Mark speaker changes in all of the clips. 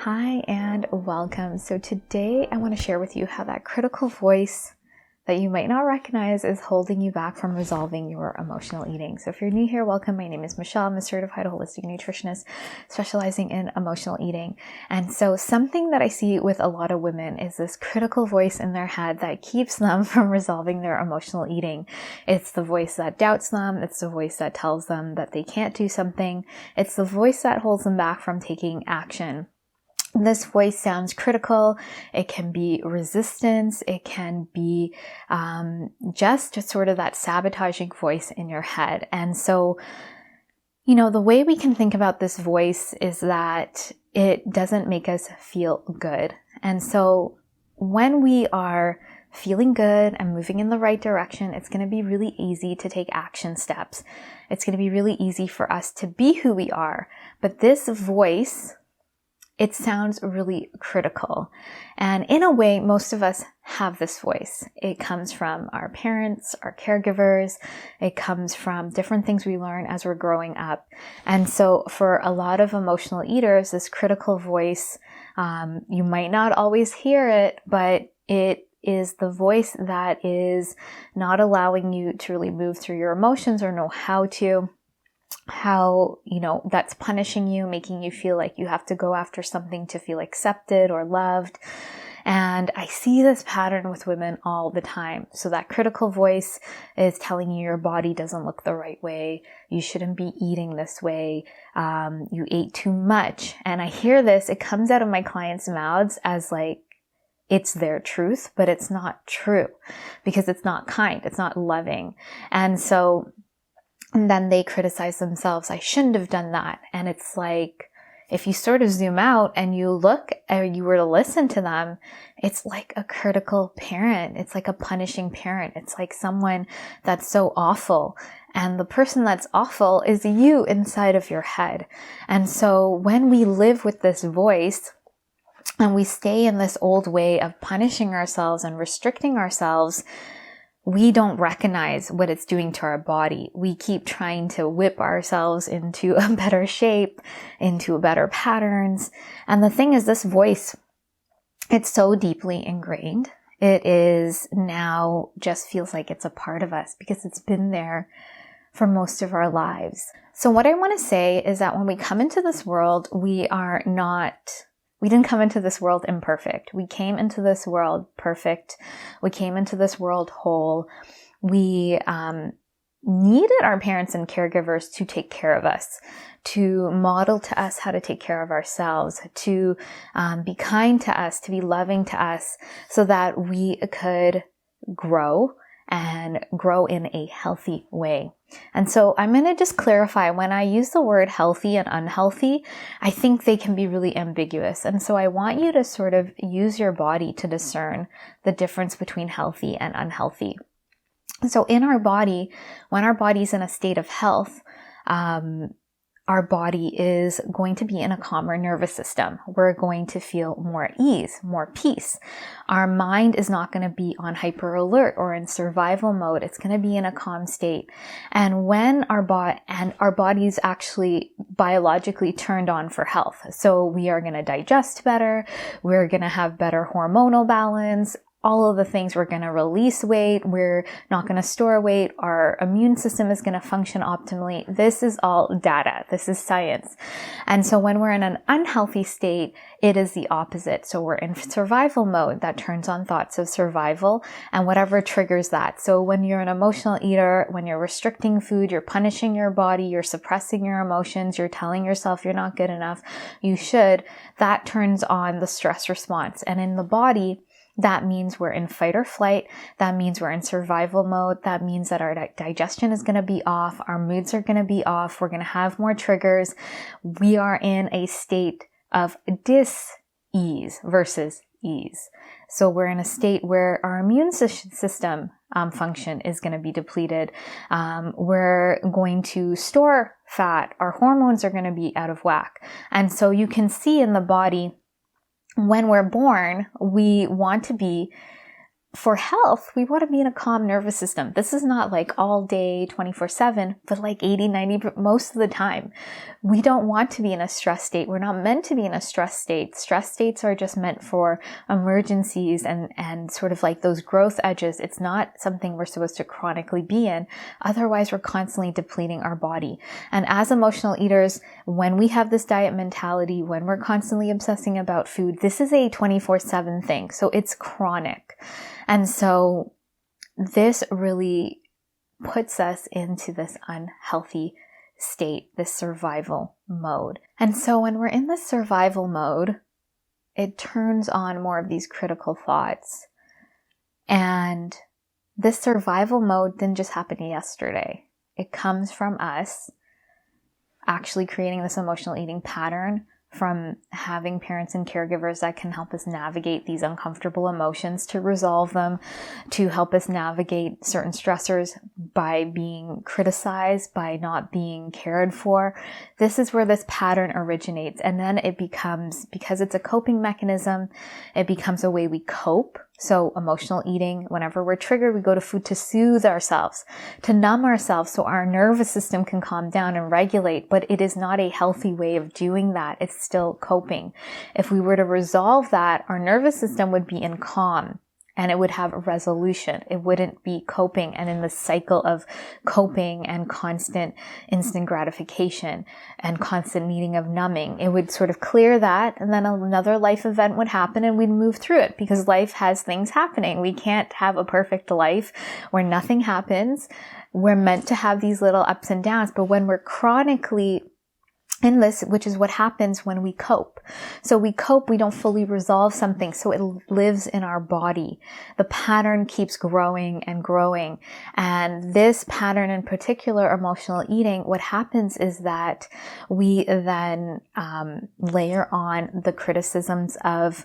Speaker 1: Hi and welcome. So today I want to share with you how that critical voice that you might not recognize is holding you back from resolving your emotional eating. So if you're new here, welcome. My name is Michelle. I'm a certified holistic nutritionist specializing in emotional eating. And so something that I see with a lot of women is this critical voice in their head that keeps them from resolving their emotional eating. It's the voice that doubts them. It's the voice that tells them that they can't do something. It's the voice that holds them back from taking action. This voice sounds critical. It can be resistance. It can be just sort of that sabotaging voice in your head. And so, the way we can think about this voice is that it doesn't make us feel good. And so when we are feeling good and moving in the right direction, it's going to be really easy to take action steps. It's going to be really easy for us to be who we are. But this voice, it sounds really critical. And in a way, most of us have this voice. It comes from our parents, our caregivers. It comes from different things we learn as we're growing up. And so for a lot of emotional eaters, this critical voice, you might not always hear it, but it is the voice that is not allowing you to really move through your emotions or know how that's punishing you, making you feel like you have to go after something to feel accepted or loved. And I see this pattern with women all the time. So that critical voice is telling you your body doesn't look the right way. You shouldn't be eating this way. You ate too much. And I hear this, it comes out of my clients' mouths as like, it's their truth, but it's not true because it's not kind. It's not loving. And then they criticize themselves. I shouldn't have done that. And it's like, if you sort of zoom out and you look or you were to listen to them, it's like a critical parent. It's like a punishing parent. It's like someone that's so awful. And the person that's awful is you inside of your head. And so when we live with this voice and we stay in this old way of punishing ourselves and restricting ourselves, we don't recognize what it's doing to our body. We keep trying to whip ourselves into a better shape, into better patterns. And the thing is, this voice, it's so deeply ingrained. It is now just feels like it's a part of us because it's been there for most of our lives. So what I want to say is that when we come into this world, we didn't come into this world imperfect. We came into this world perfect. We came into this world whole. We needed our parents and caregivers to take care of us, to model to us how to take care of ourselves, to be kind to us, to be loving to us, so that we could grow and grow in a healthy way. And so I'm going to just clarify, when I use the word healthy and unhealthy, I think they can be really ambiguous. And so I want you to sort of use your body to discern the difference between healthy and unhealthy. So in our body, when our body's in a state of health, our body is going to be in a calmer nervous system. We're going to feel more ease, more peace. Our mind is not going to be on hyper alert or in survival mode. It's going to be in a calm state. And when our body's actually biologically turned on for health. So we are going to digest better. We're going to have better hormonal balance. All of the things, we're going to release weight. We're not going to store weight. Our immune system is going to function optimally. This is all data. This is science. And so when we're in an unhealthy state, it is the opposite. So we're in survival mode that turns on thoughts of survival and whatever triggers that. So when you're an emotional eater, when you're restricting food, you're punishing your body, you're suppressing your emotions, you're telling yourself you're not good enough, you should, that turns on the stress response. And in the body, that means we're in fight or flight. That means we're in survival mode. That means that our digestion is going to be off. Our moods are going to be off. We're going to have more triggers. We are in a state of dis-ease versus ease. So we're in a state where our immune system function is going to be depleted. We're going to store fat. Our hormones are going to be out of whack. And so you can see in the body, when we're born, we want to be for health, we want to be in a calm nervous system. This is not like all day, 24/7, but like 80, 90, most of the time. We don't want to be in a stress state. We're not meant to be in a stress state. Stress states are just meant for emergencies and sort of like those growth edges. It's not something we're supposed to chronically be in. Otherwise, we're constantly depleting our body. And as emotional eaters, when we have this diet mentality, when we're constantly obsessing about food, this is a 24/7 thing. So it's chronic. And so this really puts us into this unhealthy state, this survival mode. And so when we're in this survival mode, it turns on more of these critical thoughts. And this survival mode didn't just happen yesterday. It comes from us actually creating this emotional eating pattern, from having parents and caregivers that can help us navigate these uncomfortable emotions, to resolve them, to help us navigate certain stressors by being criticized, by not being cared for. This is where this pattern originates. And then it becomes, because it's a coping mechanism, it becomes a way we cope. So emotional eating, whenever we're triggered, we go to food to soothe ourselves, to numb ourselves so our nervous system can calm down and regulate. But it is not a healthy way of doing that. It's still coping. If we were to resolve that, our nervous system would be in calm and it would have a resolution. It wouldn't be coping and in the cycle of coping and constant instant gratification and constant needing of numbing. It would sort of clear that, and then another life event would happen and we'd move through it, because life has things happening. We can't have a perfect life where nothing happens. We're meant to have these little ups and downs, but when we're chronically in this, which is what happens when we cope. So we cope, we don't fully resolve something, so it lives in our body. The pattern keeps growing and growing. And this pattern in particular, emotional eating, what happens is that we then layer on the criticisms of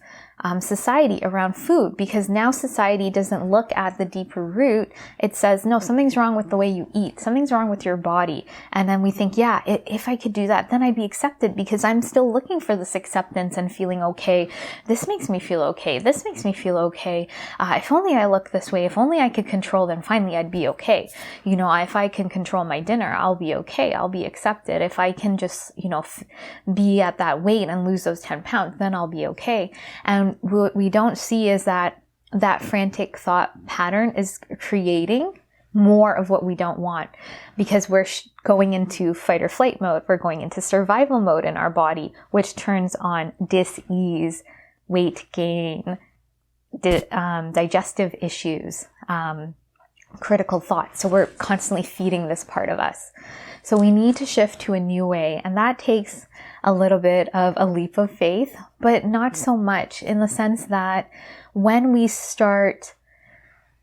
Speaker 1: society around food, because now society doesn't look at the deeper root. It says, no, something's wrong with the way you eat. Something's wrong with your body. And then we think, yeah, if I could do that, then I'd be accepted, because I'm still looking for this acceptance and feeling okay. This makes me feel okay. This makes me feel okay. If only I look this way, if only I could control, then finally I'd be okay. You know, if I can control my dinner, I'll be okay. I'll be accepted. If I can just, be at that weight and lose those 10 pounds, then I'll be okay. And what we don't see is that frantic thought pattern is creating more of what we don't want, because we're going into fight or flight mode. We're going into survival mode in our body, which turns on dis-ease, weight gain, digestive issues, critical thoughts. So we're constantly feeding this part of us. So we need to shift to a new way. And that takes a little bit of a leap of faith, but not so much, in the sense that when we start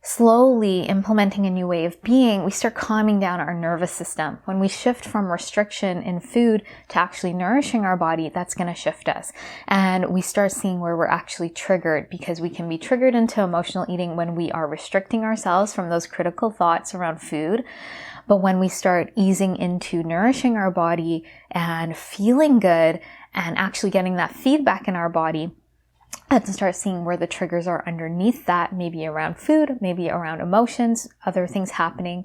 Speaker 1: slowly implementing a new way of being, we start calming down our nervous system. When we shift from restriction in food to actually nourishing our body, that's going to shift us. And we start seeing where we're actually triggered, because we can be triggered into emotional eating when we are restricting ourselves from those critical thoughts around food. But when we start easing into nourishing our body and feeling good and actually getting that feedback in our body, and to start seeing where the triggers are underneath that, maybe around food, maybe around emotions, other things happening,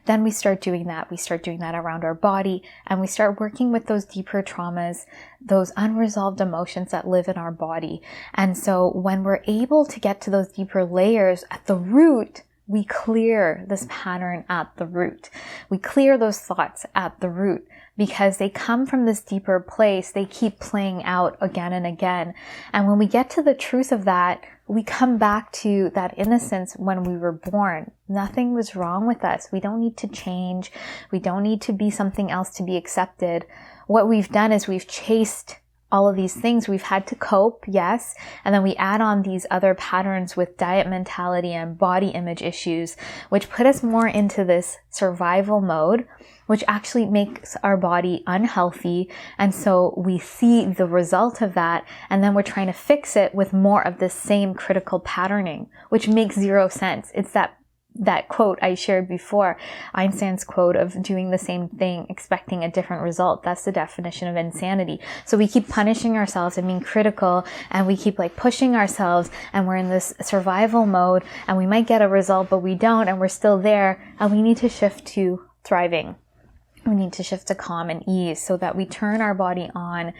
Speaker 1: then we start doing that. We start doing that around our body, and we start working with those deeper traumas, those unresolved emotions that live in our body. And so when we're able to get to those deeper layers at the root, we clear this pattern at the root. We clear those thoughts at the root, because they come from this deeper place. They keep playing out again and again. And when we get to the truth of that, we come back to that innocence when we were born. Nothing was wrong with us. We don't need to change. We don't need to be something else to be accepted. What we've done is we've chased all of these things. We've had to cope, yes, and then we add on these other patterns with diet mentality and body image issues, which put us more into this survival mode, which actually makes our body unhealthy. And so we see the result of that, and then we're trying to fix it with more of the same critical patterning, which makes zero sense. It's that that quote I shared before, Einstein's quote of doing the same thing, expecting a different result. That's the definition of insanity. So we keep punishing ourselves and being critical, and we keep like pushing ourselves, and we're in this survival mode, and we might get a result, but we don't, and we're still there. And we need to shift to thriving. We need to shift to calm and ease so that we turn our body on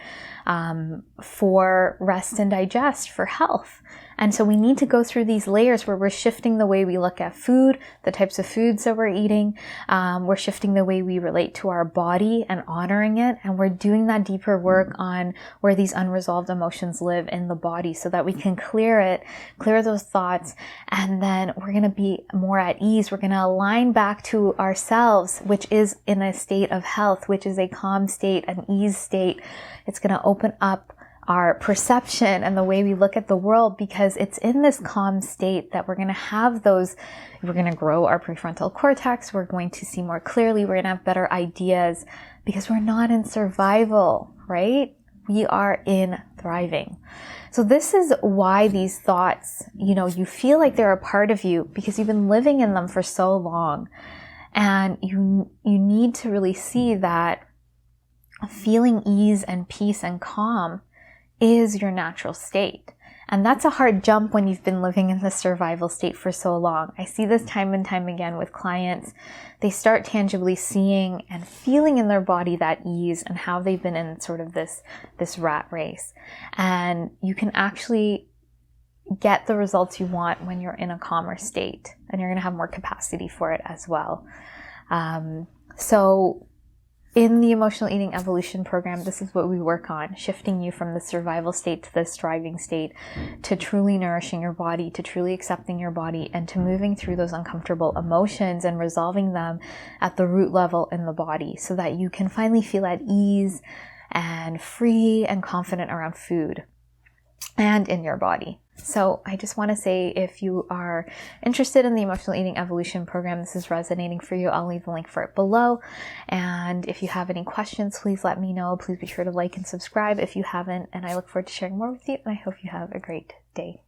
Speaker 1: for rest and digest, for health. And so we need to go through these layers where we're shifting the way we look at food, the types of foods that we're eating. We're shifting the way we relate to our body and honoring it. And we're doing that deeper work on where these unresolved emotions live in the body so that we can clear it, clear those thoughts. And then we're going to be more at ease. We're going to align back to ourselves, which is in a state of health, which is a calm state, an ease state. It's going to open up our perception and the way we look at the world, because it's in this calm state that we're going to have we're going to grow our prefrontal cortex. We're going to see more clearly. We're going to have better ideas because we're not in survival, right? We are in thriving. So this is why these thoughts, you feel like they're a part of you because you've been living in them for so long. And you need to really see that feeling ease and peace and calm is your natural state. And that's a hard jump when you've been living in the survival state for so long. I see this time and time again with clients. They start tangibly seeing and feeling in their body that ease and how they've been in sort of this rat race. And you can actually get the results you want when you're in a calmer state, and you're going to have more capacity for it as well. So in the Emotional Eating Evolution program, this is what we work on, shifting you from the survival state to this thriving state, to truly nourishing your body, to truly accepting your body, and to moving through those uncomfortable emotions and resolving them at the root level in the body so that you can finally feel at ease and free and confident around food and in your body. So I just want to say, if you are interested in the Emotional Eating Evolution program, this is resonating for you, I'll leave the link for it below. And if you have any questions, please let me know. Please be sure to like and subscribe if you haven't. And I look forward to sharing more with you. And I hope you have a great day.